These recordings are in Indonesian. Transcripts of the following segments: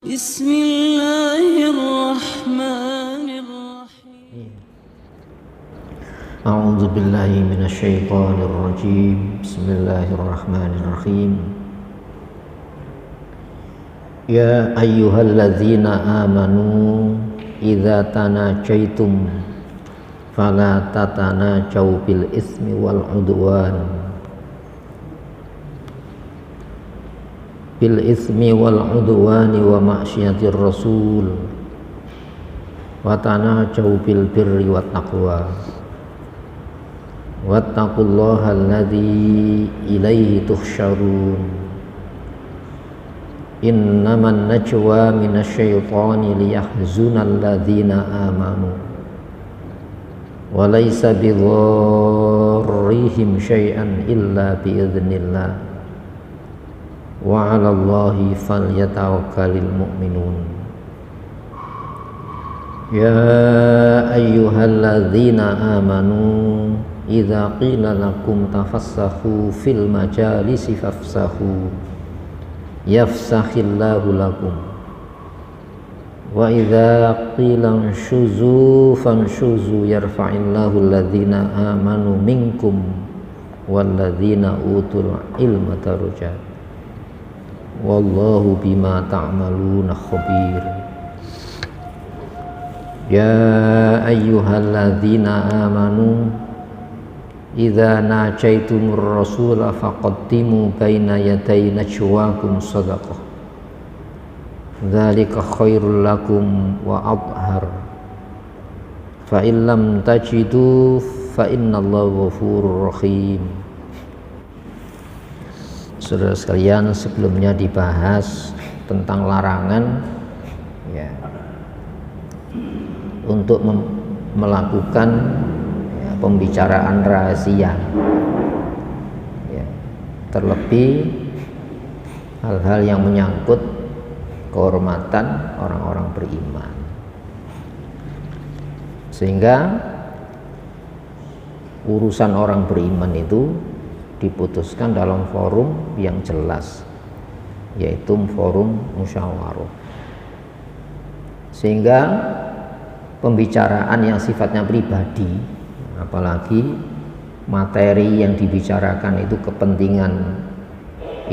بسم الله الرحمن الرحيم أعوذ بالله من الشيطان الرجيم بسم الله الرحمن الرحيم يا أيها الذين آمنوا إذا تناجيتم فلا تتناجوا بالإثم والعدوان ومعصية الرسول وتناجوا بالبر والتقوى واتقوا الله الذي إليه تحشرون إنما النجوى من الشيطان ليحزن الذين آمنوا وليس بضارهم شيئا إلا بإذن الله وعلى الله فليتوكل المؤمنون يا أيها الذين آمنوا إذا قيل لكم تفسحوا في المجالس فافسحوا يفسح الله لكم وإذا قيل انشزوا فانشزوا يرفع الله الذين آمنوا منكم والذين أوتوا العلم درجات والله بما تعملون خبير يا أيها الذين آمنوا إذا ناجيتم الرسول فقدموا بين يدي نجواكم صدقة ذلك خير لكم وأطهر فإن لم تجدوا فإن الله غفور رحيم. Saudara sekalian, sebelumnya dibahas tentang larangan ya, untuk melakukan ya, pembicaraan rahasia ya, terlebih hal-hal yang menyangkut kehormatan orang-orang beriman, sehingga urusan orang beriman itu diputuskan dalam forum yang jelas, yaitu forum musyawarah, sehingga pembicaraan yang sifatnya pribadi, apalagi materi yang dibicarakan itu kepentingan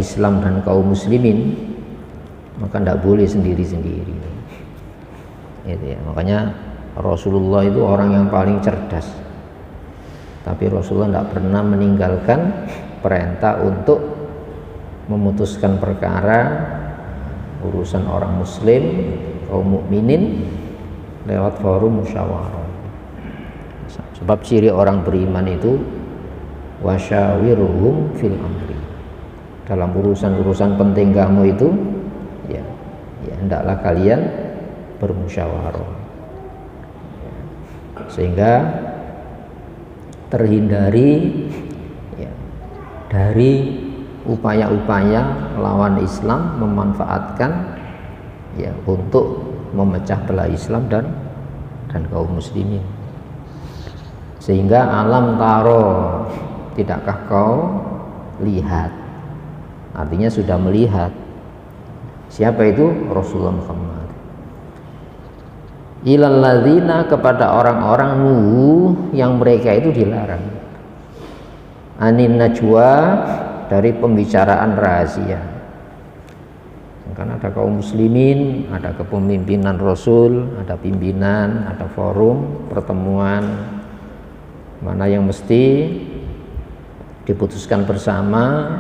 Islam dan kaum muslimin, maka tidak boleh sendiri-sendiri gitu ya. Makanya Rasulullah itu orang yang paling cerdas, tapi Rasulullah tidak pernah meninggalkan perintah untuk memutuskan perkara urusan orang muslim, kaum mukminin lewat forum musyawarah. Sebab ciri orang beriman itu wasyawiruhum fil amri, dalam urusan-urusan penting kamu itu ya hendaklah kalian bermusyawarah sehingga terhindari ya, dari upaya-upaya lawan Islam memanfaatkan ya untuk memecah belah Islam dan kaum muslimin. Sehingga alam taro, tidakkah kau lihat, artinya sudah melihat siapa itu Rasulullah Muhammad, ilal ladzina, kepada orang-orang yang mereka itu dilarang anin najwa, dari pembicaraan rahasia. Karena ada kaum muslimin, ada kepemimpinan Rasul, ada pimpinan, ada forum pertemuan mana yang mesti diputuskan bersama,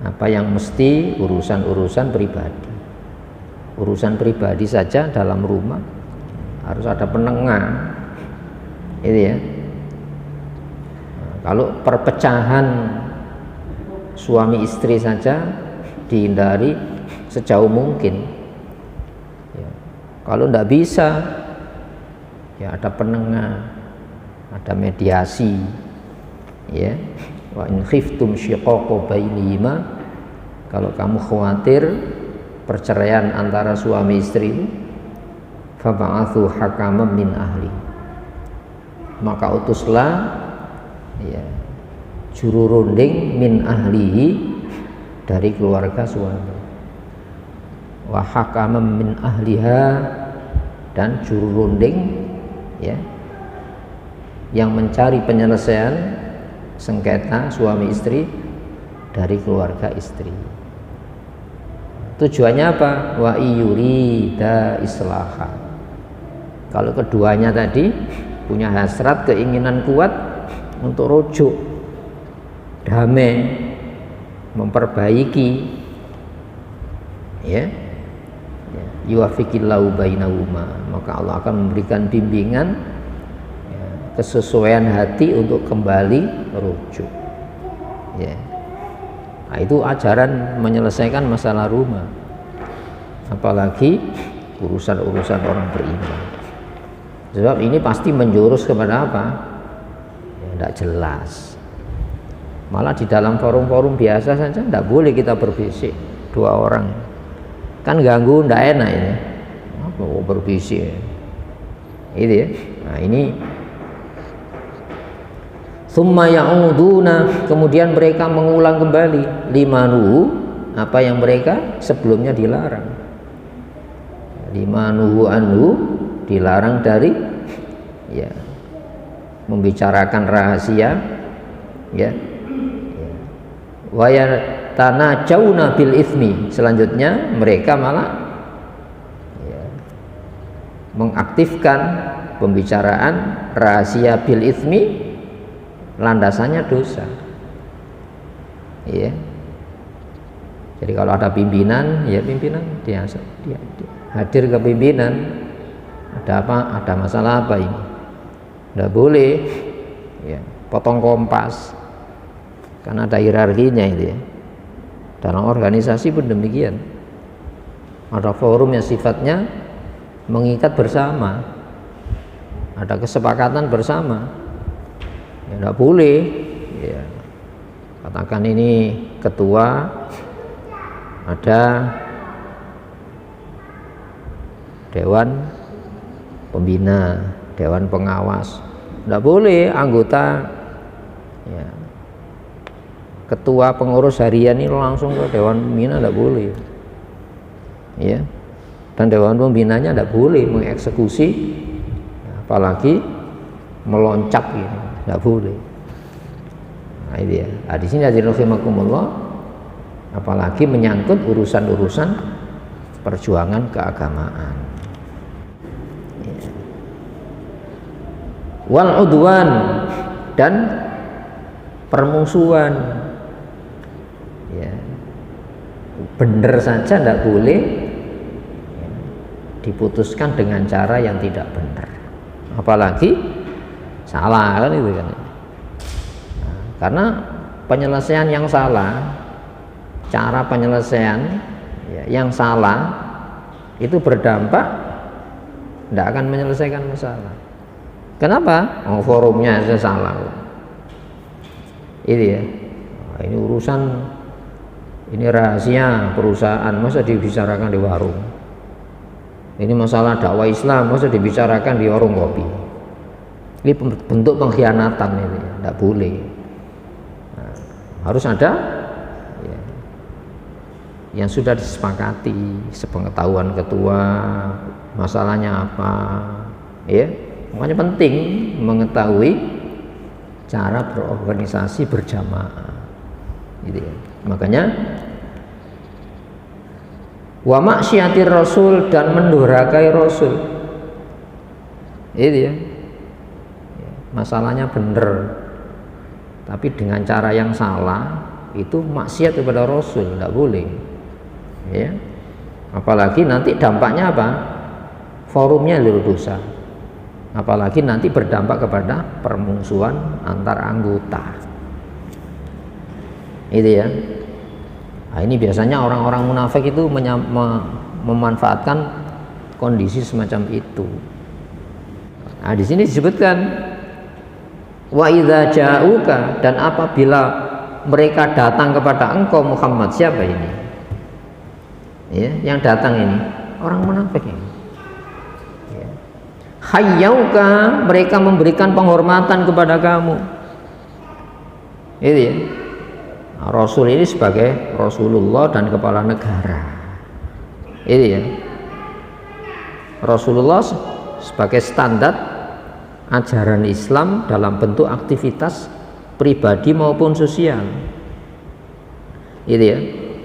apa yang mesti urusan-urusan pribadi. Urusan pribadi saja dalam rumah harus ada penengah, itu ya. Kalau perpecahan suami istri saja dihindari sejauh mungkin ya. Kalau tidak bisa ya ada penengah, ada mediasi ya. Wa in khiftum syiqaqa bainihima, kalau kamu khawatir perceraian antara suami istri, fab'athu hakaman min ahli, maka utuslah ya, juru runding min ahlihi, dari keluarga suami. wa hakaman min ahliha, dan juru runding ya yang mencari penyelesaian sengketa suami istri dari keluarga istri. Tujuannya apa? Wa iyurida islaha. Kalau keduanya tadi punya hasrat, keinginan kuat untuk rujuk, damai, memperbaiki, ya, yuwafiqillahu bainahuma, maka Allah akan memberikan bimbingan, ya, kesesuaian hati untuk kembali rujuk. Ya. Nah, itu ajaran menyelesaikan masalah rumah, apalagi urusan-urusan orang beriman. Sebab ini pasti menjurus kepada apa? Ya, tidak jelas. Malah di dalam forum-forum biasa saja tidak boleh kita berbisik dua orang, kan ganggu, tidak enak ini. Apa berbisik? Itu ya. Nah ini. Tsumma ya'uduna, kemudian mereka mengulang kembali limanu, apa yang mereka sebelumnya dilarang. Limanu anhu, dilarang dari ya membicarakan rahasia, ya. Wa yatanajawna bil itsmi, selanjutnya mereka malah ya, mengaktifkan pembicaraan rahasia bil itsmi, landasannya dosa. Ya. Jadi kalau ada pimpinan, ya pimpinan dia hadir ke pimpinan. Ada apa? Ada masalah apa ini? Tidak boleh ya, potong kompas, karena ada hierarkinya itu ya. Dalam organisasi pun demikian. Ada forum yang sifatnya mengikat bersama, ada kesepakatan bersama. Ya, tidak boleh ya. Katakan ini ketua, ada dewan pembina, dewan pengawas, tidak boleh anggota ya, ketua pengurus harian ini langsung ke dewan pembina, tidak boleh ya. Dan dewan pembinanya tidak boleh mengeksekusi, apalagi meloncat gitu, tidak boleh. Nah ini ya. Nah, di sini hadirin rahimakumullah, apalagi menyangkut urusan-urusan perjuangan keagamaan. Wal udwan, dan permusuhan, ya, benar saja tidak boleh ya, diputuskan dengan cara yang tidak benar, apalagi salah kan itu kan. Nah, karena penyelesaian yang salah, cara penyelesaian ya, yang salah itu berdampak tidak akan menyelesaikan masalah. Kenapa? Oh, forumnya aja salah. Ini ya. Nah, ini urusan, ini rahasia perusahaan, masa dibicarakan di warung. Ini masalah dakwah Islam, masa dibicarakan di warung kopi. Ini bentuk pengkhianatan ini, tidak boleh. Nah, harus ada ya, yang sudah disepakati, sepengetahuan ketua, masalahnya apa, ya. Makanya penting mengetahui cara berorganisasi berjamaah, gitu ya. Makanya wa maksiatir rasul, dan mendurhakai rasul, itu ya. Masalahnya benar, tapi dengan cara yang salah, itu maksiat kepada rasul, tidak boleh. Ya. Apalagi nanti dampaknya apa? Forumnya dosa. Apalagi nanti berdampak kepada permusuhan antar anggota. Itu ya. Nah, ini biasanya orang-orang munafik itu memanfaatkan kondisi semacam itu. Nah, di sini disebutkan wa idza ja'uka, dan apabila mereka datang kepada engkau Muhammad. Siapa ini? Ya, yang datang ini orang munafik ini. Hayyauka, mereka memberikan penghormatan kepada kamu. Itu ya. Rasul ini sebagai Rasulullah dan kepala negara. Ini ya, Rasulullah sebagai standar ajaran Islam dalam bentuk aktivitas pribadi maupun sosial. Ini ya.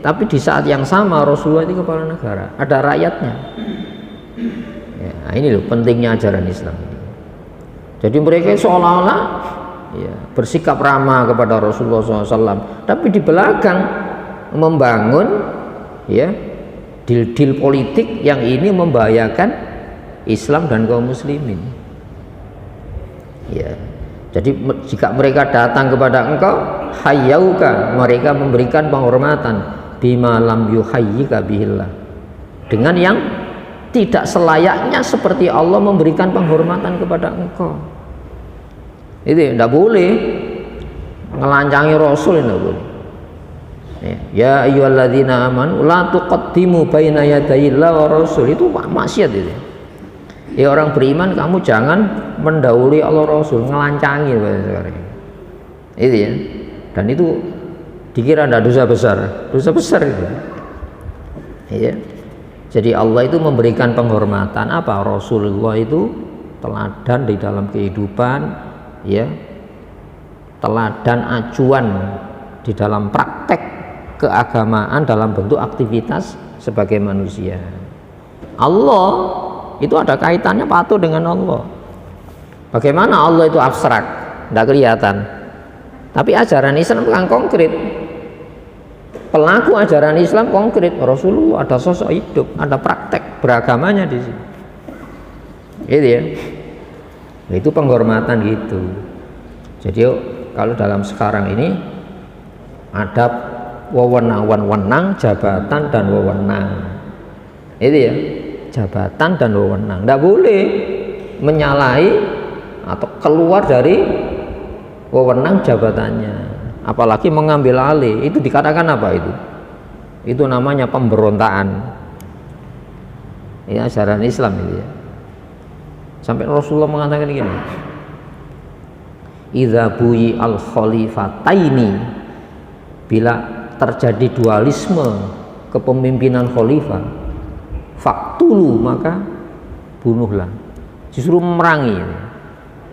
Tapi di saat yang sama Rasulullah itu kepala negara, ada rakyatnya. Ya, nah ini loh pentingnya ajaran Islam ini. Jadi mereka seolah-olah ya, bersikap ramah kepada Rasulullah SAW, tapi di belakang membangun ya deal-deal politik yang ini membahayakan Islam dan kaum muslimin. Ya. Jadi jika mereka datang kepada engkau, hayyauka, mereka memberikan penghormatan bima lam yuhayyika bihillah, dengan yang tidak selayaknya seperti Allah memberikan penghormatan kepada engkau. Itu tidak boleh ngelancangi Rasul, tidak boleh. Ya ayyuhalladzina amanu la tuqaddimu baina yadayillahi wa rasul, itu maksiat itu. Ya orang beriman, kamu jangan mendahului Allah Rasul, ngelancangi sekarang. Itu ya. Dan itu dikira ada dosa besar itu. Ya. Jadi Allah itu memberikan penghormatan apa? Rasulullah itu teladan di dalam kehidupan, ya. Teladan acuan di dalam praktek keagamaan dalam bentuk aktivitas sebagai manusia. Allah itu ada kaitannya patuh dengan Allah. Bagaimana Allah itu abstrak, tidak kelihatan. Tapi ajaran Islam kan konkret. Pelaku ajaran Islam konkret. Rasulullah ada sosok hidup, ada praktek beragamanya di sini. Gitu ya. Itu penghormatan gitu. Jadi kalau dalam sekarang ini ada wewenang, jabatan dan wewenang. Itu ya. Jabatan dan wewenang. Tidak boleh menyalahi atau keluar dari wewenang jabatannya, apalagi mengambil alih. Itu dikatakan apa itu? Itu namanya pemberontakan. Ini ajaran Islam itu ya. Sampai Rasulullah mengatakan gini, idza buyi al khalifataini, bila terjadi dualisme kepemimpinan khalifah, faktulu, maka bunuhlah, justru memerangi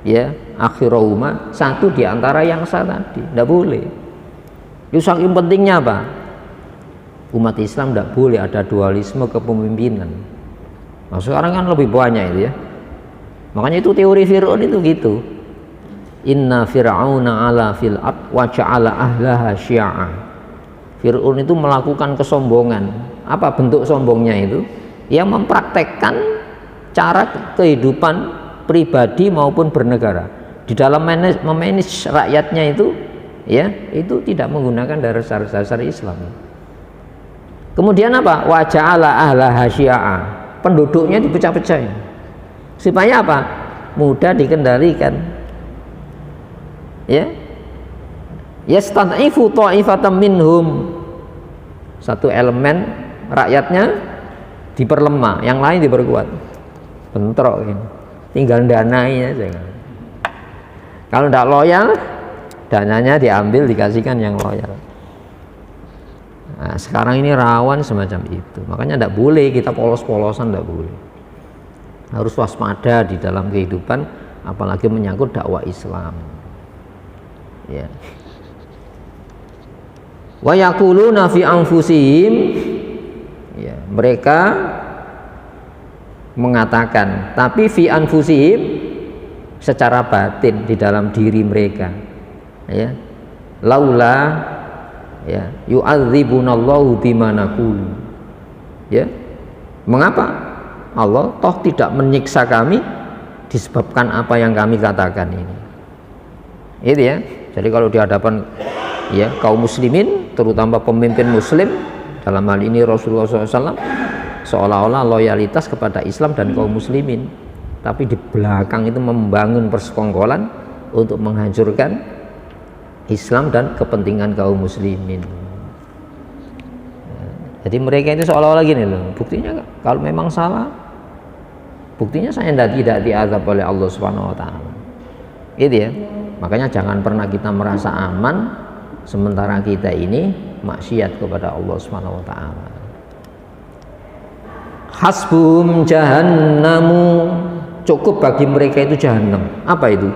ya, akhirahuma, satu di antara yang sah tadi. Tidak boleh. Itu saking pentingnya apa? Umat Islam tidak boleh ada dualisme kepemimpinan. Nah, sekarang kan lebih banyak itu ya. Makanya itu teori Fir'aun itu gitu. Inna fir'auna ala fil ard wa ja'ala ahlaha syi'a. Fir'aun itu melakukan kesombongan. Apa bentuk sombongnya itu? Yang mempraktekkan cara kehidupan pribadi maupun bernegara di dalam memanage rakyatnya itu, ya, itu tidak menggunakan dasar-dasar Islam. Kemudian apa? Wa ja'ala ahlaha syi'a. Penduduknya dipecah-pecah supaya apa? Mudah dikendalikan. Ya, yastad'ifu ta'ifatan minhum, satu elemen rakyatnya diperlemah, yang lain diperkuat. Bentrok ini, tinggal danai aja. Kalau tidak loyal, dananya diambil dikasihkan yang loyal. Nah, sekarang ini rawan semacam itu. Makanya tidak boleh kita polos-polosan, tidak boleh. Harus waspada di dalam kehidupan, apalagi menyangkut dakwah Islam. Ya. Wa yaquluna fi anfusihim, ya, mereka mengatakan, tapi fi anfusihim, secara batin di dalam diri mereka, ya, laula, ya, yu'adzibunallahu bima naqulu, ya, mengapa Allah toh tidak menyiksa kami disebabkan apa yang kami katakan ini. Itu ya. Jadi kalau di hadapan, ya, kaum muslimin, terutama pemimpin muslim, dalam hal ini Rasulullah SAW, seolah-olah loyalitas kepada Islam dan kaum muslimin, tapi di belakang itu membangun persekongkolan untuk menghancurkan Islam dan kepentingan kaum muslimin. Jadi mereka itu seolah-olah gini loh, buktinya kalau memang salah, buktinya saya tidak diazab oleh Allah Subhanahu wa taala. Gitu ya. Makanya jangan pernah kita merasa aman sementara kita ini maksiat kepada Allah Subhanahu wa taala. hasbum jahannamu, cukup bagi mereka itu jahanam. Apa itu?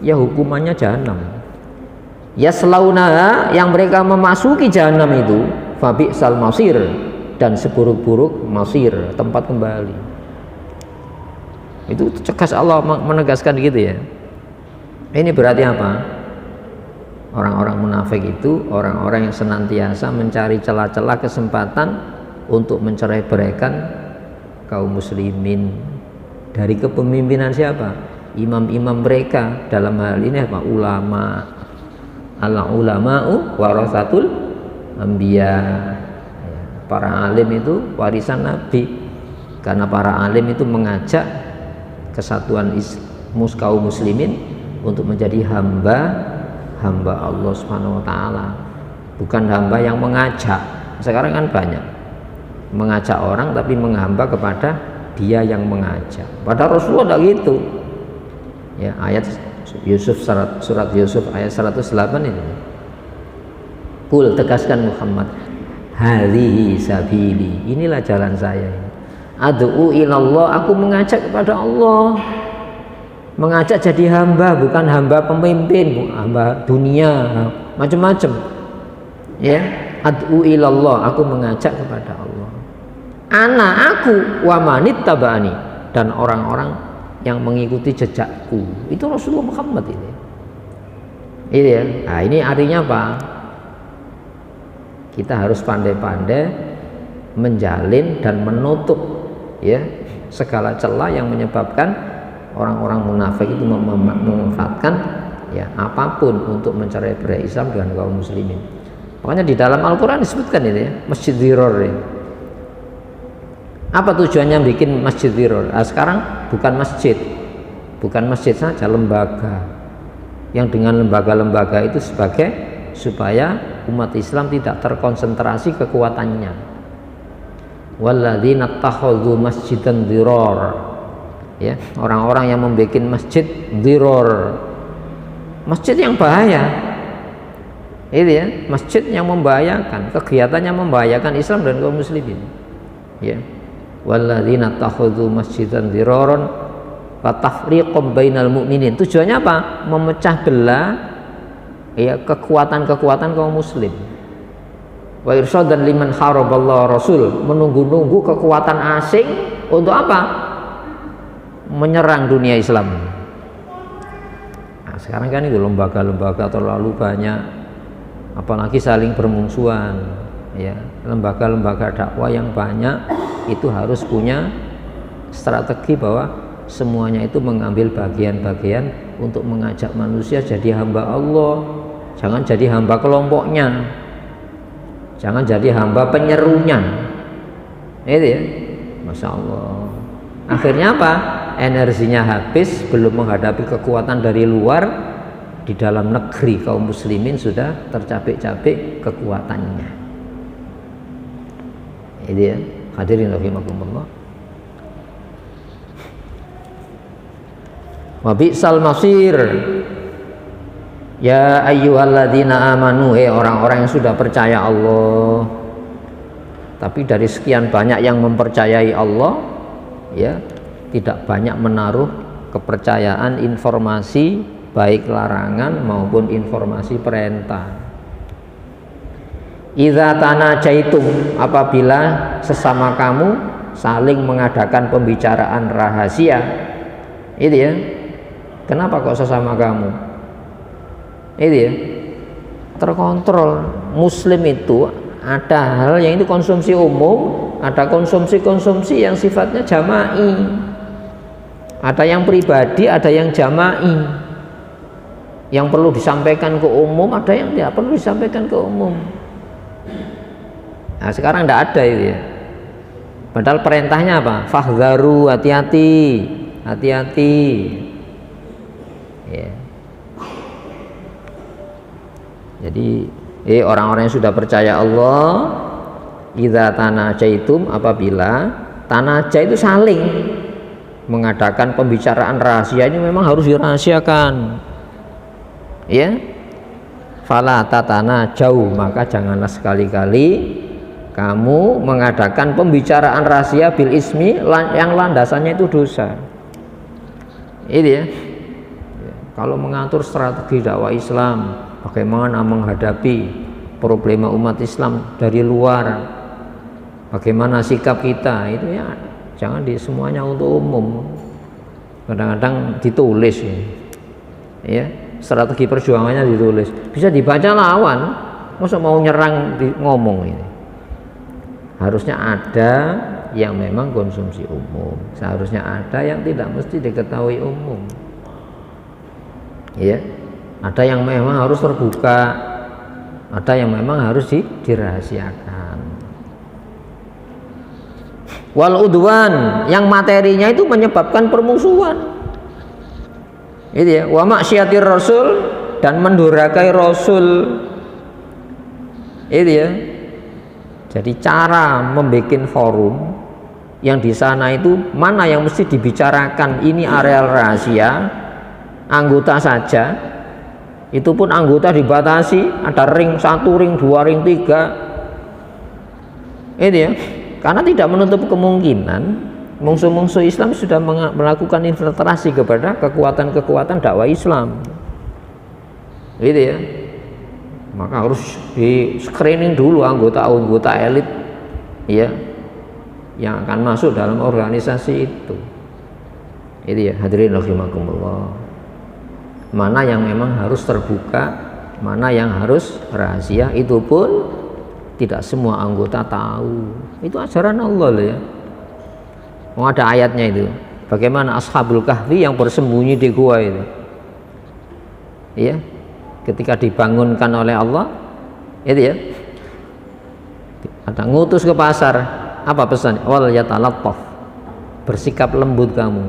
Ya hukumannya jahanam. Yaslaunaha, yang mereka memasuki jahanam itu, fabi'sal masir, dan seburuk-buruk masir, tempat kembali. Itu tegas Allah menegaskan gitu ya. Ini berarti apa? Orang-orang munafik itu orang-orang yang senantiasa mencari celah-celah kesempatan untuk mencerai-beraikan kaum muslimin dari kepemimpinan siapa? Imam-imam mereka. Dalam hal ini apa? Ulama. Al-ulama'u warasatul anbiya. Para alim itu warisan Nabi. Karena para alim itu mengajak kesatuan kaum muslimin untuk menjadi hamba Allah Subhanahu wa taala, bukan hamba yang mengajak. Sekarang kan banyak mengajak orang tapi menghamba kepada dia yang mengajak. Padahal Rasulullah tidak gitu. Ya, ayat Yusuf, surat Yusuf ayat 108 ini. Qul, tegaskan Muhammad, hadhihi sabili, inilah jalan saya. Ad'u ilallah, aku mengajak kepada Allah. Mengajak jadi hamba, bukan hamba pemimpin, hamba dunia, macam-macam. Ya, ad'u ilallah, aku mengajak kepada Allah. Aku wa manit tabani, dan orang-orang yang mengikuti jejakku. Itu Rasulullah Muhammad ini. Ini ya. Nah, ini artinya apa? Kita harus pandai-pandai menjalin dan menutup ya segala celah yang menyebabkan orang-orang munafik itu memanfaatkan ya apapun untuk mencerai-berai Islam dengan kaum muslimin. Makanya di dalam Al-Quran disebutkan ini ya, masjid diror ini. Apa tujuannya bikin masjid diror? Nah, sekarang bukan masjid saja, lembaga. Yang dengan lembaga-lembaga itu supaya umat Islam tidak terkonsentrasi kekuatannya. Walladzina takhadhu masjidan diror. Ya, orang-orang yang membuat masjid diror, masjid yang bahaya, itu ya, masjid yang membahayakan, kegiatannya membahayakan Islam dan kaum muslimin. Ya, walladzina takhadhu masjidan diroron wa tafriqum bainal mu'minin. Tujuannya apa? Memecah belah ya kekuatan-kekuatan kaum muslim. Wa irsadan liman haraballahu rasul, menunggu-nunggu kekuatan asing untuk apa? Menyerang dunia Islam. Nah, sekarang kan itu lembaga-lembaga terlalu banyak, apalagi saling bermusuhan ya. Lembaga-lembaga dakwah yang banyak itu harus punya strategi bahwa semuanya itu mengambil bagian-bagian untuk mengajak manusia jadi hamba Allah. Jangan jadi hamba kelompoknya, jangan jadi hamba penyerunya. Itu ya, Masya Allah. Akhirnya apa? Energinya habis, belum menghadapi kekuatan dari luar. Di dalam negeri kaum muslimin sudah tercapek-capek kekuatannya. Ini ya, hadirin rahimakumullah. Wa bi'sal masir. Ya ayyuhalladzina amanu, orang-orang yang sudah percaya Allah. Tapi dari sekian banyak yang mempercayai Allah, ya, tidak banyak menaruh kepercayaan informasi baik larangan maupun informasi perintah. Idza tanajaitum, apabila sesama kamu saling mengadakan pembicaraan rahasia. Itu ya. Kenapa kok sesama kamu? Itu ya. Terkontrol. Muslim itu ada hal yang itu konsumsi umum, ada konsumsi-konsumsi yang sifatnya jama'i. Ada yang pribadi, ada yang jama'i. Yang perlu disampaikan ke umum, ada yang tidak perlu disampaikan ke umum. Nah, sekarang tidak ada itu ya. Padahal perintahnya apa? Fahdharu, hati-hati, hati-hati. Ya. Jadi orang-orang yang sudah percaya Allah, idza tanajaitum, apabila tanaja itu saling mengadakan pembicaraan rahasia, ini memang harus dirahasiakan. Ya. Fala tatana jauh, maka janganlah sekali-kali kamu mengadakan pembicaraan rahasia bil ismi yang landasannya itu dosa. Ini ya. Kalau mengatur strategi dakwah Islam, bagaimana menghadapi problema umat Islam dari luar, bagaimana sikap kita, itu ya jangan semuanya untuk umum. Kadang-kadang ditulis ya, strategi perjuangannya ditulis, bisa dibaca lawan. Masa mau nyerang ngomong ini? Harusnya ada yang memang konsumsi umum, seharusnya ada yang tidak mesti diketahui umum. Ya, ada yang memang harus terbuka, ada yang memang harus dirahasiakan. Wal udwan, yang materinya itu menyebabkan permusuhan. Itu ya, wa maksiatir rasul, dan mendurhakai rasul. Itu ya. Jadi cara membuat forum yang di sana itu mana yang mesti dibicarakan, ini areal rahasia, anggota saja. Itu pun anggota dibatasi, ada ring 1, ring 2, ring 3. Itu ya. Karena tidak menutup kemungkinan musuh-musuh Islam sudah melakukan infiltrasi kepada kekuatan-kekuatan dakwah Islam. Gitu ya. Maka harus di screening dulu anggota-anggota elit ya yang akan masuk dalam organisasi itu. Itu ya, hadirin rahimakumullah. Mana yang memang harus terbuka, mana yang harus rahasia, itu pun tidak semua anggota tahu. Itu ajaran Allah loh ya. Mau ada ayatnya itu. Bagaimana Ashabul Kahfi yang bersembunyi di gua itu. Iya. Ketika dibangunkan oleh Allah, itu ya. Ada ngutus ke pasar, apa pesan? Wal yatalattaf. Bersikap lembut kamu.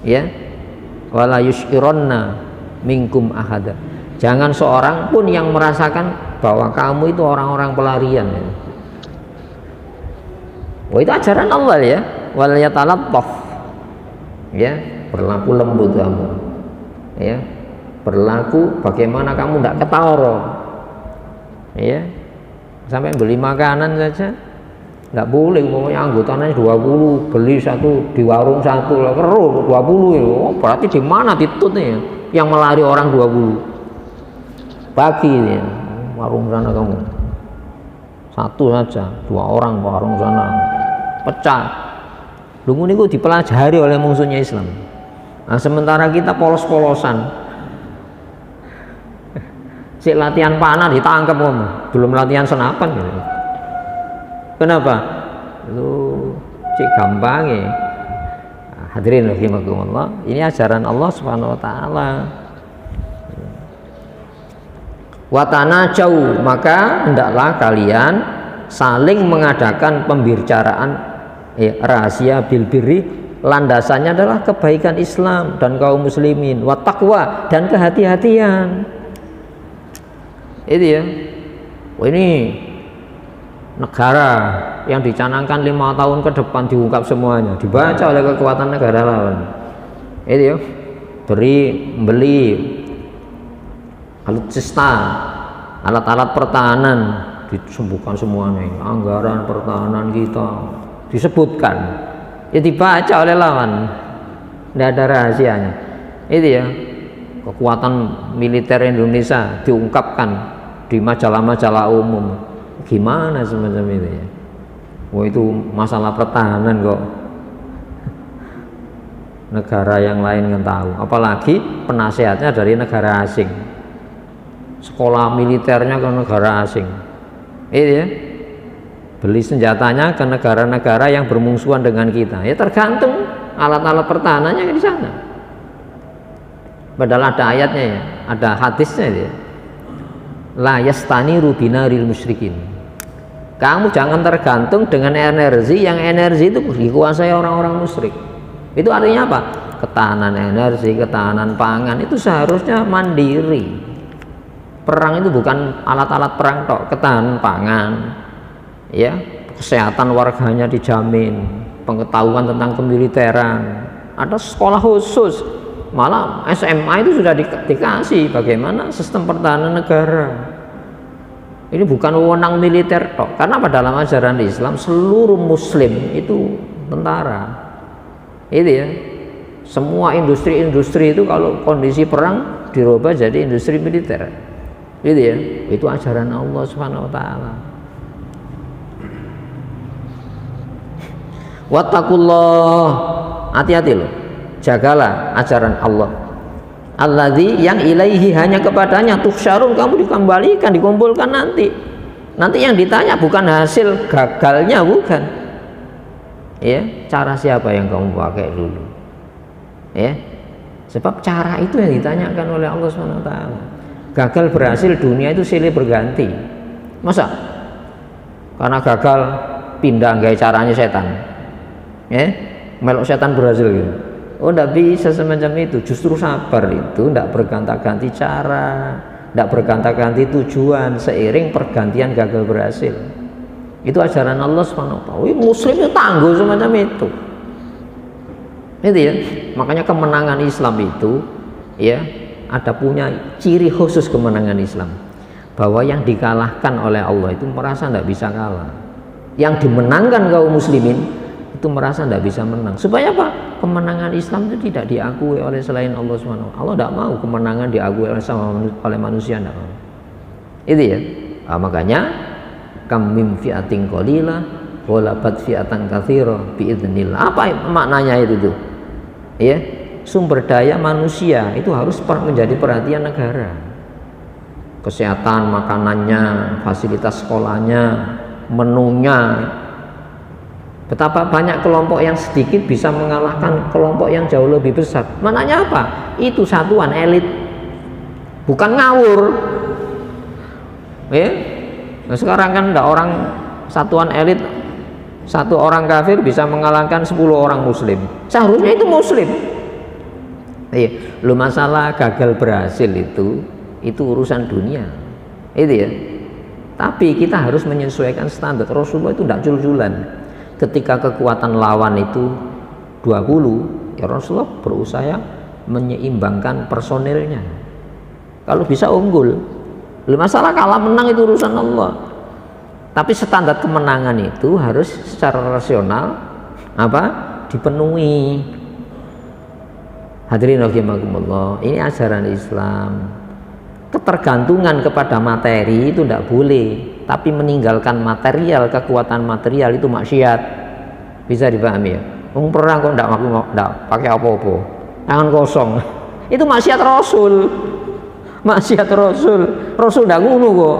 Ya. Wala yushironna minkum ahada. Jangan seorang pun yang merasakan bahwa kamu itu orang-orang pelarian ya. Wah, itu ajaran Allah ya. Wal yatalattaf. Ya, berlaku lembut kamu. Ya. Berlaku bagaimana kamu tidak ketara. Ya. Sampai beli makanan saja tidak boleh, umpamanya anggotanya 20, beli satu di warung satu, keruh 20 ya. Oh, berarti di mana ditutnya yang melari orang 20. Bagi ya, warung sana kamu. Satu saja, 2 orang warung sana. Pecah. Lungu niku dipelajari oleh musuhnya Islam. Nah, sementara kita polos-polosan. Si latihan panah ditangkap om, belum latihan senapan gitu. Kenapa? Lu cik gampang ya. Nah, hadirin rahimakumullah, ini ajaran Allah Subhanahu wa taala. Watana jauh, maka hendaklah kalian saling mengadakan pembicaraan rahasia bil birri, landasannya adalah kebaikan Islam dan kaum muslimin, wa taqwa, dan kehati-hatian. Itu ya. Wah, ini negara yang dicanangkan 5 tahun ke depan diungkap semuanya, dibaca oleh kekuatan negara lawan. Itu ya. Beli alutsista, alat-alat pertahanan disebutkan semuanya, anggaran pertahanan kita disebutkan, ya dibaca oleh lawan, tidak ada rahasianya. Itu ya, kekuatan militer Indonesia diungkapkan di majalah-majalah umum. Gimana semacam itu ya? Wah, itu masalah pertahanan kok negara yang lain kan tahu, apalagi penasehatnya dari negara asing, sekolah militernya ke negara asing. Itu ya, beli senjatanya ke negara-negara yang bermusuhan dengan kita. Ya tergantung alat-alat pertahanannya di sana. Padahal ada ayatnya ya, ada hadisnya ya. La yastaniru binaril musyrikin. Kamu jangan tergantung dengan energi yang energi itu dikuasai orang-orang musyrik. Itu artinya apa? Ketahanan energi, ketahanan pangan itu seharusnya mandiri. Perang itu bukan alat-alat perang tok, ketahanan pangan, ya, kesehatan warganya dijamin, pengetahuan tentang kemiliteran, ada sekolah khusus, malah SMA itu sudah dikasih bagaimana sistem pertahanan negara. Ini bukan wewenang militer tok. Karena pada dalam ajaran Islam seluruh muslim itu tentara. Itu ya. Semua industri-industri itu kalau kondisi perang dirubah jadi industri militer. Gitu ya. Itu ajaran Allah Subhanahu wa taala. Wattaqullah. Hati-hati loh. Jagalah ajaran Allah. Alladzi yang ilaihi hanya kepadanya tuhsyarun, kamu dikembalikan, dikumpulkan nanti. Nanti yang ditanya bukan hasil gagalnya, bukan. Ya, cara siapa yang kamu pakai dulu. Ya. Sebab cara itu yang ditanyakan oleh Allah Subhanahu wa taala. Gagal berhasil dunia itu silih berganti. Masa karena gagal pindah gaya caranya setan. Ya, melok setan berhasil gitu. Oh, tidak bisa semacam itu. Justru sabar itu tidak berganti-ganti cara, tidak berganti-ganti tujuan seiring pergantian gagal berhasil. Itu ajaran Allah SWT. Muslim itu tangguh semacam itu. Itu ya. Makanya kemenangan Islam itu ya ada punya ciri khusus kemenangan Islam. Bahwa yang dikalahkan oleh Allah itu merasa tidak bisa kalah. Yang dimenangkan kaum muslimin itu merasa tidak bisa menang. Supaya apa? Kemenangan Islam itu tidak diakui oleh selain Allah SWT. Allah tidak mau kemenangan diakui oleh manusia, tidak mau. Itu ya. Nah, makanya kam mim fi'atin qalilah walabat fi'atan katsira biidznillah. Apa maknanya itu tuh? Ya, sumber daya manusia itu harus menjadi perhatian negara. Kesehatan, makanannya, fasilitas sekolahnya, menunya. Betapa banyak kelompok yang sedikit bisa mengalahkan kelompok yang jauh lebih besar. Maknanya apa? Itu satuan elit, bukan ngawur. Ya, nah, sekarang kan ada orang satuan elit, satu orang kafir bisa mengalahkan 10 orang muslim. Seharusnya itu muslim. Lu masalah gagal berhasil itu urusan dunia. Itu ya. Tapi kita harus menyesuaikan standar. Rasulullah itu tidak jul-julan. Ketika kekuatan lawan itu 20, ya Rasulullah berusaha menyeimbangkan personilnya. Kalau bisa unggul. Masalah kalah menang itu urusan Allah. Tapi standar kemenangan itu harus secara rasional dipenuhi. Hadirin rahimakumullah, ini ajaran Islam. Ketergantungan kepada materi itu tidak boleh. Tapi meninggalkan material, kekuatan material itu maksiat. Bisa dipahami ya? Perang kok tidak pakai apa-apa, tangan kosong. Itu maksiat Rasul. Maksiat Rasul. Rasul tidak ngono kok.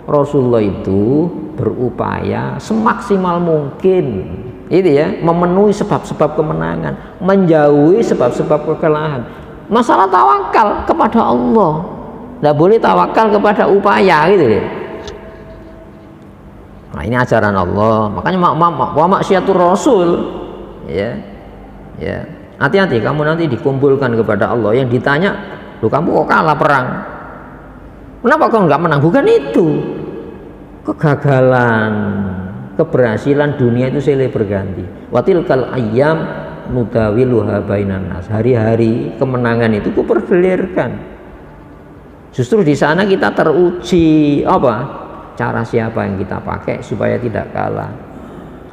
Rasulullah itu berupaya semaksimal mungkin, itu ya, memenuhi sebab-sebab kemenangan, menjauhi sebab-sebab kekalahan. Masalah tawakal kepada Allah, tidak boleh tawakal kepada upaya, gitu ya. Nah, ini ajaran Allah. Makanya wa maksiatur Rasul, ya, ya. Hati-hati, kamu nanti dikumpulkan kepada Allah. Yang ditanya, lu kamu kok kalah perang? Kenapa kau nggak menang? Bukan itu. Kegagalan, keberhasilan dunia itu silih berganti. Watilkal ayyam nudawiluha bainan nas. Hari-hari kemenangan itu kupergulirkan. Justru di sana kita teruji cara siapa yang kita pakai supaya tidak kalah,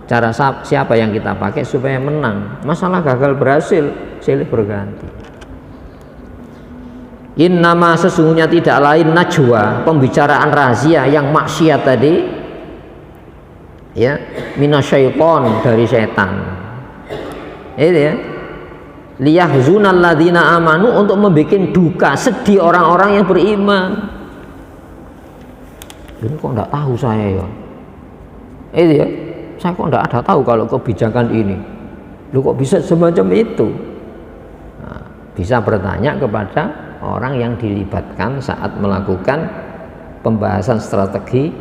cara siapa yang kita pakai supaya menang. Masalah gagal berhasil silih berganti. Innama sesungguhnya tidak lain najwa, pembicaraan rahasia yang maksiat tadi ya, minasyaiton, dari setan. Itu ya, liyahzunal ladzina amanu, untuk membuat duka sedih orang-orang yang beriman. Ini kok enggak tahu saya ya? Itu ya, saya kok enggak ada tahu kalau kebijakan ini. Lu kok bisa semacam itu? Nah, bisa bertanya kepada orang yang dilibatkan saat melakukan pembahasan strategi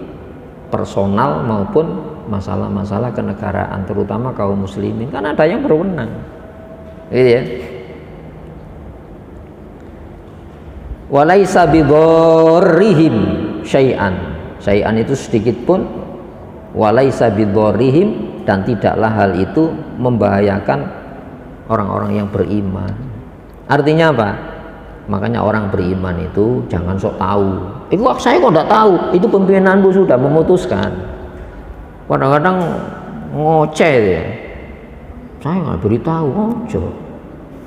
personal maupun masalah-masalah kenegaraan, terutama kaum muslimin, kan ada yang berwenang. Gitu ya. Walaisa bidorrihim syai'an. Syai'an itu sedikit pun. Walaisa bidorrihim, dan tidaklah hal itu membahayakan orang-orang yang beriman. Artinya apa? Makanya orang beriman itu jangan sok tahu. Itu saya kok enggak tahu. Itu pimpinanmu sudah memutuskan. Kadang-kadang ngoceh ya. Saya nggak beritahu, ojo.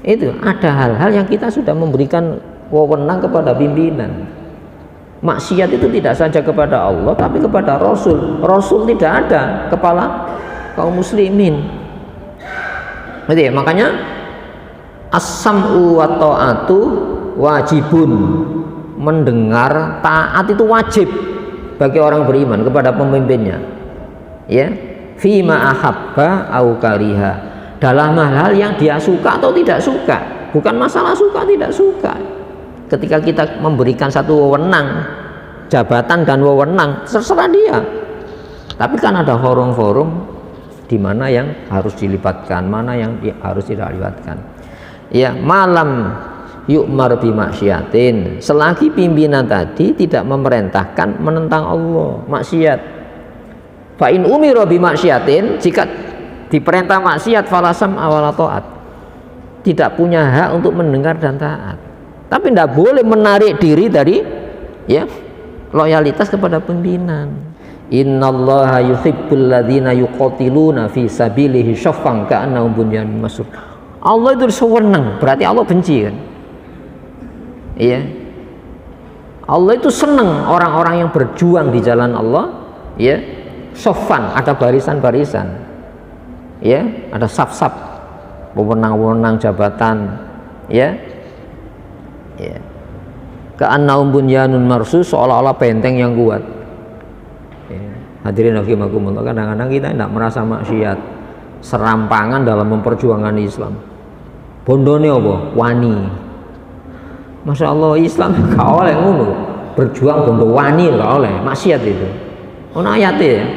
Itu ada hal-hal yang kita sudah memberikan wewenang kepada pimpinan. Maksiat itu tidak saja kepada Allah, tapi kepada Rasul. Rasul tidak ada kepala kaum muslimin. Jadi makanya as-sam'u wa ta'atu wajibun. Mendengar taat itu wajib bagi orang beriman kepada pemimpinnya. Ya, fima ahabba au kariha, dalam hal-hal yang dia suka atau tidak suka, bukan masalah suka tidak suka. Ketika kita memberikan satu wewenang, jabatan dan wewenang, terserah dia. Tapi kan ada forum-forum di mana yang harus dilibatkan, mana yang harus tidak dilibatkan. Ya, malam yu'mar bimaksiatin, selagi pimpinan tadi tidak memerintahkan menentang Allah, maksiat. Fa in umira bimaksiatin, jika diperintah maksiat falasam awal taat, tidak punya hak untuk mendengar dan taat. Tapi tidak boleh menarik diri dari ya loyalitas kepada pimpinan. Innallaha yuhibbul ladzina yuqatiluna fi sabilihi syaffan ka'annahum bunyanun marsus. Allah itu senang, berarti Allah benci kan? Iya. Allah itu senang orang-orang yang berjuang di jalan Allah, ya. Syaffan, ada barisan-barisan. Ya, ada saf-saf, wewenang-wewenang jabatan, ya. Ya. Ka'annahum bunyanun marsus, seolah-olah benteng yang kuat. Ya. Hadirin rahimakumullah, kadang-kadang kita tidak merasa maksiat, serampangan dalam memperjuangkan Islam. Bondone apa? Wani. Masya Allah, Islam gak oleh ngono, berjuang bondo wani gak oleh, maksiat itu. Ono ayatnya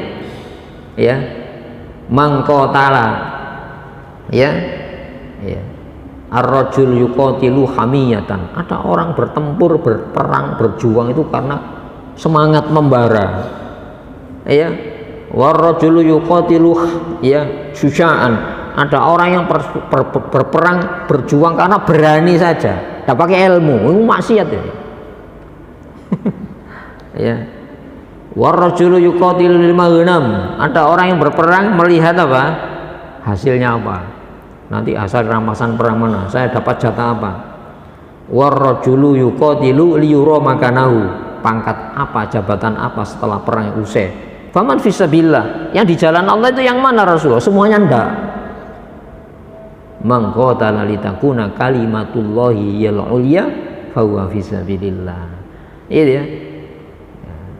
ya. Mangkotala ya. Ya. Ar-rajul yuqatilu hamiyatan. Ada orang bertempur, berperang, berjuang itu karena semangat membara. Ya. War-rajulu yuqatilu ya syuja'an. Ada orang yang berperang, berjuang karena berani saja, tidak pakai ilmu. Itu maksiat ya. Ya. War-rajulu yuqatilu lil maghnam. Ada orang yang berperang melihat apa? Hasilnya apa? Nanti asal rampasan perang mana? Saya dapat jatah apa? War-rajulu yuqatilu liyura makanahu. Pangkat apa, jabatan apa setelah perang usai? Faman fisabilillah. Yang di jalan Allah itu yang mana Rasulullah? Semuanya enggak. Man qatala litakuna kalimatullahi yal ulya fa huwa fisabilillah. Itu ya.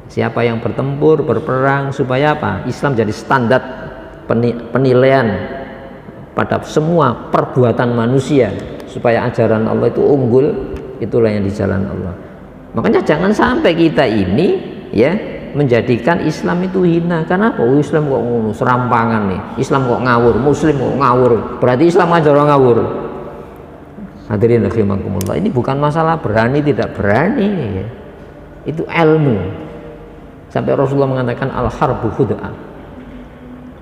Siapa yang bertempur, berperang supaya apa? Islam jadi standar penilaian pada semua perbuatan manusia supaya ajaran Allah itu unggul, itulah yang di jalan Allah. Makanya jangan sampai kita ini ya menjadikan Islam itu hina. Kenapa? Oh, Islam kok serampangan nih, Islam kok ngawur, Muslim kok ngawur, berarti Islam aja orang ngawur. Hadirin rahimakumullah, ini bukan masalah berani tidak berani ya. Itu ilmu. Sampai Rasulullah mengatakan al-harbu khud'ah.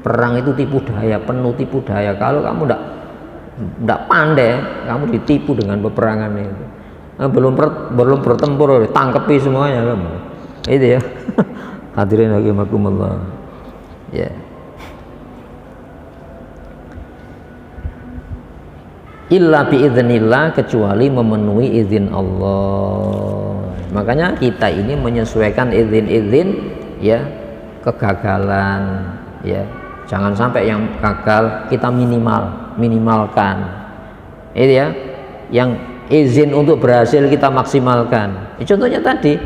Perang itu tipu daya, penuh tipu daya. Kalau kamu tidak pandai, kamu ditipu dengan peperangan itu. Belum bertempur, tangkepi semuanya kamu. Itu ya. Hadirin rahimakumullah. Ya. Illa biiznillah, kecuali memenuhi izin Allah. Makanya kita ini menyesuaikan izin-izin ya, kegagalan ya. Jangan sampai yang gagal kita minimalkan. Itu ya. Yang izin untuk berhasil kita maksimalkan. Contohnya tadi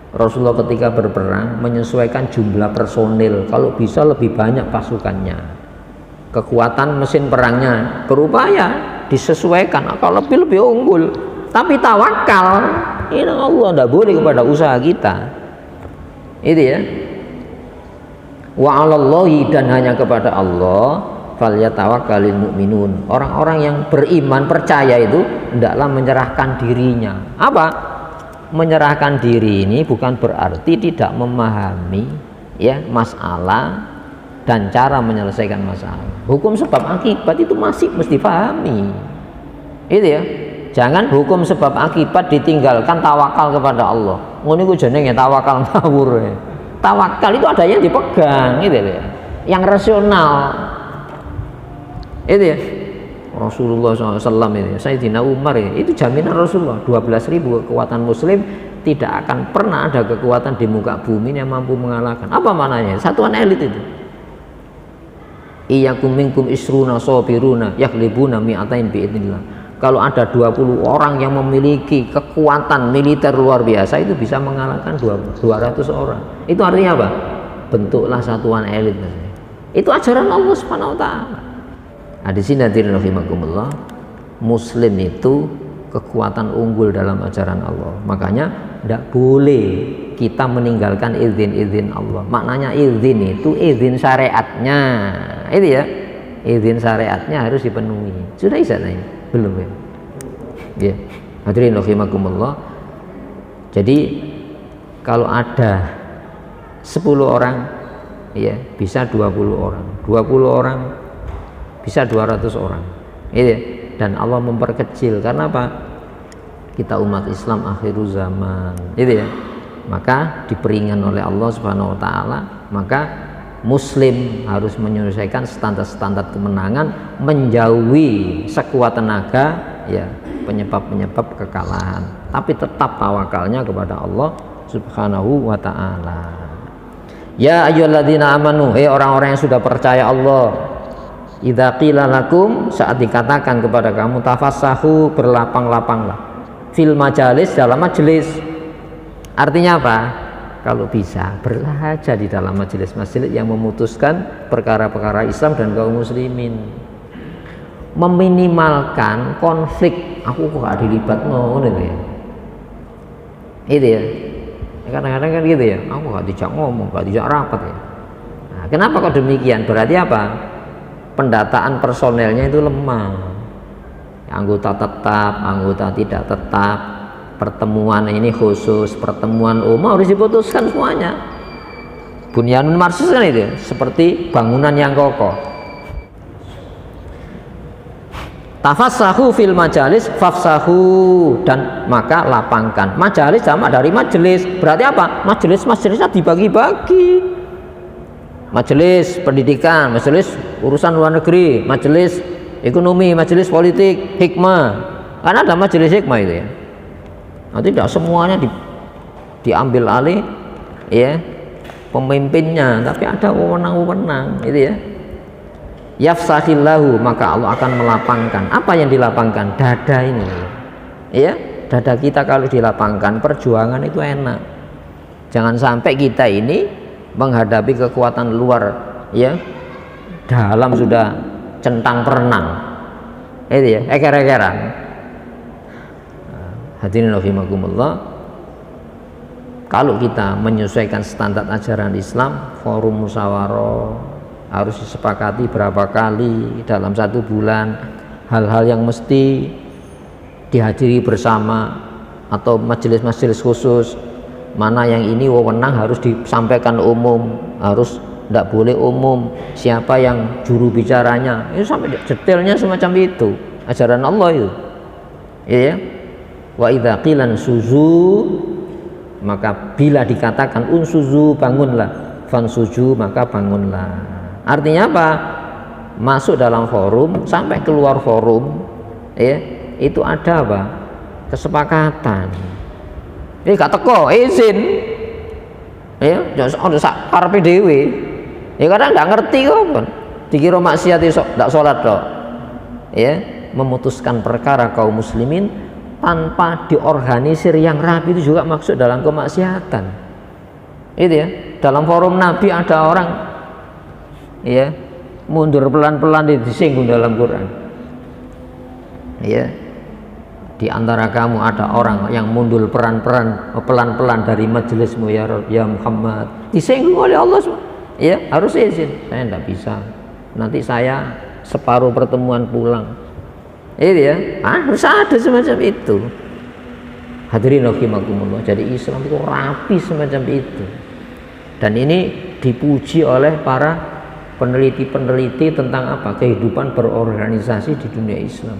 Rasulullah ketika berperang menyesuaikan jumlah personil, kalau bisa lebih banyak pasukannya. Kekuatan mesin perangnya berupaya disesuaikan, kalau lebih unggul. Tapi tawakal ini Allah, tidak boleh kepada usaha kita. Itu ya. Wa 'alallahi, dan hanya kepada Allah falyatawakkalul mu'minun. Orang-orang yang beriman percaya itu hendaklah menyerahkan dirinya. Apa? Menyerahkan diri ini bukan berarti tidak memahami ya masalah dan cara menyelesaikan masalah. Hukum sebab akibat itu masih mesti pahami. Itu ya. Jangan hukum sebab akibat ditinggalkan, tawakal kepada Allah. Ngono iku jenenge tawakal ngawur. Tawakal itu ada yang dipegang gitu ya. Yang rasional. Itu ya. Rasulullah SAW ini, Sayyidina Umar ini, itu jaminan Rasulullah. 12.000 kekuatan Muslim, tidak akan pernah ada kekuatan di muka bumi yang mampu mengalahkan. Apa maknanya? Satuan elit itu. Iyyakum minkum isruna sabiruna yakhlibuna mi'atain biidznillah. Kalau ada 20 orang yang memiliki kekuatan militer luar biasa, itu bisa mengalahkan 200 orang. Itu artinya apa? Bentuklah satuan elit. Itu ajaran Allah Subhanahu wa taala. Nah, di sini hadirin rahimakumullah, Muslim itu kekuatan unggul dalam ajaran Allah. Makanya tidak boleh kita meninggalkan izin-izin Allah. Maknanya izin itu izin syariatnya, itu ya, izin syariatnya harus dipenuhi. Sudah isana ini? Belum ya? Ya, hadirin rahimakumullah. Jadi kalau ada 10 orang, ya bisa 20 orang, 20 orang bisa 200 orang, gitu. Dan Allah memperkecil karena apa? Kita umat Islam akhiru zaman, gitu ya. Maka diperingan oleh Allah Subhanahu wa taala, maka Muslim harus menyelesaikan standar-standar kemenangan, menjauhi sekuat tenaga ya penyebab-penyebab kekalahan, tapi tetap tawakalnya kepada Allah Subhanahu wa taala. Ya ayyuhalladzina amanu, orang-orang yang sudah percaya Allah, idza qila lakum, saat dikatakan kepada kamu, tafassahu, berlapang-lapanglah, fil majalis, dalam majelis. Artinya apa? Kalau bisa berlahaja di dalam majelis-majelis yang memutuskan perkara-perkara Islam dan kaum muslimin, meminimalkan konflik. Aku kok gak dilibat ngono ya, itu ya. Kadang-kadang kan gitu ya, aku gak dijak ngomong, gak dijak rapat ya. Nah, kenapa kok demikian? Berarti apa? Pendataan personelnya itu lemah. Anggota tetap, anggota tidak tetap, pertemuan ini khusus, pertemuan umum harus diputuskan semuanya. Bunyanun marsus kan itu, seperti bangunan yang kokoh. Tafassahu fil majalis fafsahu, dan maka lapangkan. Majalis sama dari majelis. Berarti apa? Majelis-majelisnya dibagi-bagi. Majelis pendidikan, majelis urusan luar negeri, majelis ekonomi, majelis politik, hikmah. Karena ada majelis hikmah itu ya. Nanti tidak semuanya diambil alih ya pemimpinnya, tapi ada wewenang-wewenang itu ya. Yafsahillahu, maka Allah akan melapangkan. Apa yang dilapangkan? Dada ini ya. Dada kita kalau dilapangkan, perjuangan itu enak. Jangan sampai kita ini menghadapi kekuatan luar ya, dalam sudah centang perenang itu ya, eker-ekeran. Hadirin rahimakumullah, kalau kita menyesuaikan standar ajaran Islam, forum musyawarah harus disepakati berapa kali dalam 1 bulan, hal-hal yang mesti dihadiri bersama, atau majelis-majelis khusus. Mana yang ini wewenang harus disampaikan umum, harus tidak boleh umum, siapa yang juru bicaranya, itu sampai detailnya semacam itu ajaran Allah itu ya. Wa idza qilan suzu, maka bila dikatakan unsuzu, bangunlah, fansuju, maka bangunlah. Artinya apa? Masuk dalam forum sampai keluar forum ya, itu ada apa? Kesepakatan. Ini gak teko izin ya, jangan sak karepe dhewe ya, kadang nggak ngerti kok, dikira maksiat iso ndak sholat kok ya. Memutuskan perkara kaum muslimin tanpa diorganisir yang rapi itu juga maksud dalam kemaksiatan itu ya. Dalam forum Nabi ada orang ya mundur pelan-pelan, disinggung dalam Quran ya. Di antara kamu ada orang yang mundur pelan-pelan dari majelismu ya Muhammad, disinggung oleh Allah ya, harus izin. Saya tidak bisa, nanti saya separuh pertemuan pulang itu ya. Harus ada semacam itu. Hadirin rahimakumullah, jadi Islam itu rapi semacam itu, dan ini dipuji oleh para peneliti-peneliti tentang apa? Kehidupan berorganisasi di dunia Islam.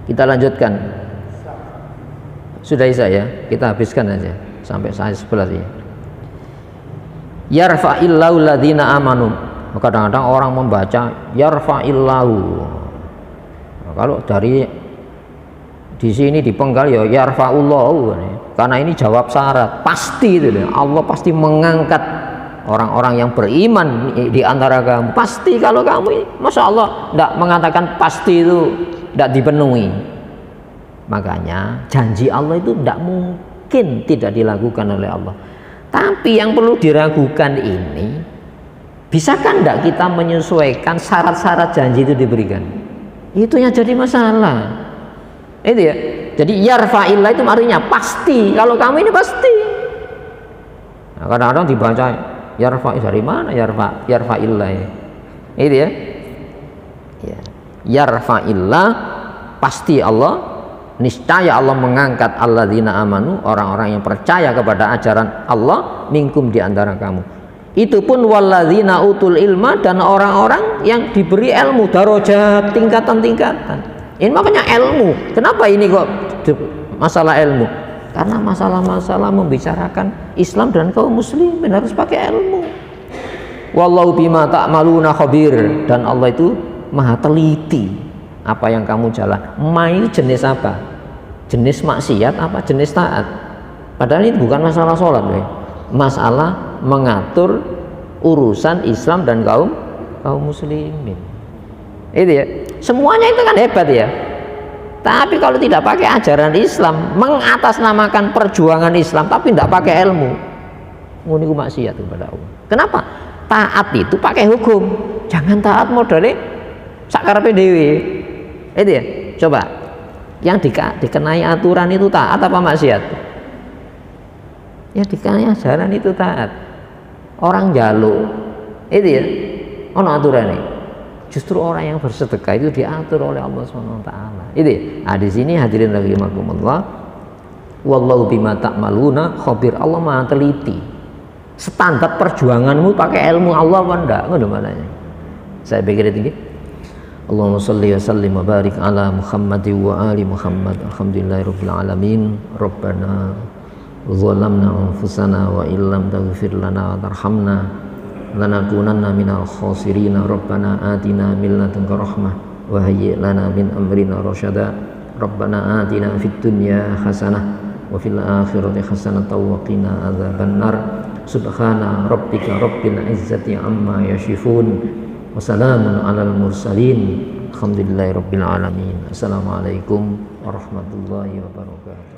Kita lanjutkan. Sudah Isa ya, kita habiskan aja sampai ayat 11 ya. Yarfa'illahu ladzina amanu. Kadang-kadang orang membaca yarfa'illahu. Nah, kalau dari di sini dipenggal ya yarfa'ullahu, karena ini jawab syarat, pasti itu Allah pasti mengangkat orang-orang yang beriman di antara kamu. Pasti kalau kamu, masya Allah, tidak mengatakan pasti itu tidak dipenuhi. Makanya janji Allah itu tidak mungkin tidak dilakukan oleh Allah. Tapi yang perlu diragukan ini, bisakah tidak kita menyesuaikan syarat-syarat janji itu diberikan? Itu yang jadi masalah. Itu ya. Jadi yarfa'illah itu artinya pasti. Kalau kamu ini pasti. Nah, kadang-kadang dibaca yarfa' dari mana yarfa'illah ini? Itu ya. Ya. Yarfa'illah pasti Allah, niscaya Allah mengangkat alladzina amanu, orang-orang yang percaya kepada ajaran Allah, minkum di antara kamu. Itu pun walladzina utul ilma, dan orang-orang yang diberi ilmu, darajat, tingkatan-tingkatan. Ini makanya ilmu. Kenapa ini kok masalah ilmu? Karena masalah-masalah membicarakan Islam dan kaum muslimin harus pakai ilmu. Wallahu bima ta'maluna khabir, dan Allah itu maha teliti apa yang kamu jalan. Main jenis apa? Jenis maksiat apa jenis taat? Padahal ini bukan masalah sholat, masalah mengatur urusan Islam dan kaum muslimin. Itu ya. Semuanya itu kan hebat ya. Tapi kalau tidak pakai ajaran Islam, mengatasnamakan perjuangan Islam tapi tidak pakai ilmu, ini maksiat kepada Allah. Kenapa? Taat itu pakai hukum. Jangan taat modalnya sakarepe dhewe. Itu ya. Coba. Yang dikenai aturan itu taat apa maksiat? Yang dikenai ajaran itu taat. Orang jaluk. Itu ya. Ono aturane. Justru orang yang bersedekah itu diatur oleh Allah SWT. Itu ya. Nah, di sini hadirin rahimakumullah, wallahu bima ta'maluna khabir, Allah maha teliti. Standar perjuanganmu pakai ilmu Allah apa enggak? Ngono maknanya. Saya pikir itu. Allahumma shalli wa sallim wa barik ala Muhammad wa ali Muhammad. Alhamdulillahirabbil alamin. Rabbana zalamna anfusana wa illam taghfir lana wa tarhamna lanakunanna minal khasirin. Rabbana atina min ladunka rahmah wa hayyi lana min amrina rasyada. Rabbana atina fid dunya hasanah wa fil akhirati hasanah wa qina adzabannar. Subhana rabbika rabbil izzati amma yasifun wa salamun alal mursalin. Alhamdulillahi rabbil alamin. Assalamualaikum warahmatullahi wabarakatuh.